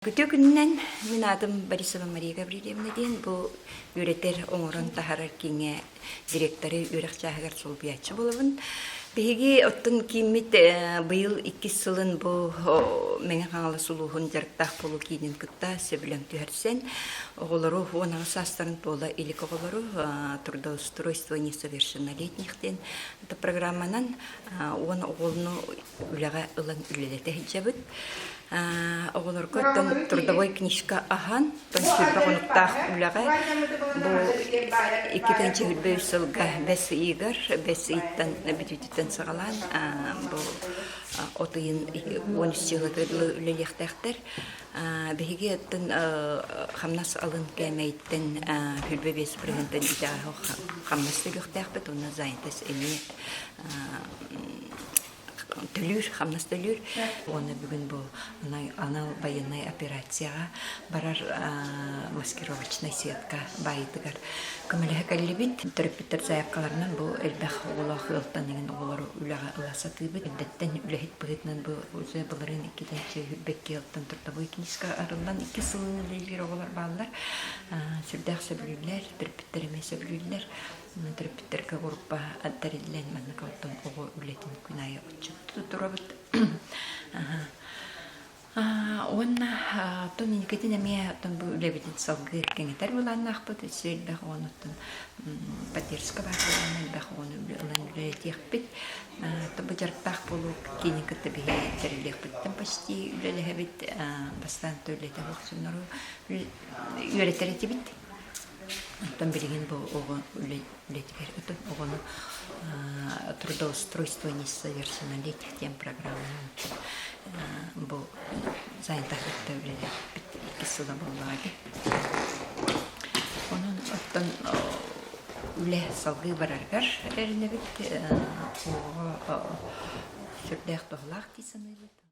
Күтө күннен мен адым Борисова Мария Гаврилевна дейін бұл үйретер оңырын тахарар кеңе директоры үйрек жағығар сол биятчы болуын. Беги оттын киммит быйыл 2 сылын бұл меңе қаңалы сұлуғын жарықтақ болу кейінен күтті сөбілен түйерсен. Оғылыру оңағы састарын тола илік оғылыру трудоустройство несовершеннолетнихтен. Это программанан оны оғылыны үліға ылан үлелеті хиджабыт. Оғылыр көттен трудовой книжка ахан, тон сүрбі ғынықтақ үліға. Бұл 2-ші үлбі үсілға бәс игар, бәс иттен бітүттен сығалан. Бұл отыйын 13 жылы үлелектәқтір. Бәйге өттін қамнас алын кәмейттен үлбі бәс біргінден идеағы қамнасты көқтәқпет, оны зайынтас әме төлүр, хамнас төлүр. Оны бүгін бұл анал военной операцияға барар маскировочный сетка байытығар. Көмілігі кәлібіт, түріппеттер заяққаларынан бұл әлбәқ олақ ұлттан еген олар үліға ұласаты бұд. Дәттен үліхет бұғытынан бұл өзі бұларын 2-ші үлбәкке ұлттан тұртабой кенесқа арылдан 2 сылын үлелер оғылар бағылар. Сүрдәқ сөбілілер, түріппеттер еме сөбілілер. Түріппеттерге ғұрыппа әттәрелілен мәнігі оттан оғы үлетін күнайы ұтчықты тұрабыд. Онна тон инкетін әме оттан бұл үлебетін салғы кәңетер болан ақпыд. Сөйл бәқ оны оттан патерсқа бағылан әлбәқ оны үлелеті еқпет. Табы жарықтақ болу кейінен күтті бігі тәрелі еқпеттен пашти үлелі әбет бастан төлеті ғылсынару үйретер бит. Там береген бұл оғын үлетігер өтіп, оғыны трудоустройство несовершеннолетних программын бұл зайынтақытта үлелер 2 сылы болады. Оның оттан үле салғы барарғар әріне біт, оғы сүрдәқ тоғылақ дейсін өйбет.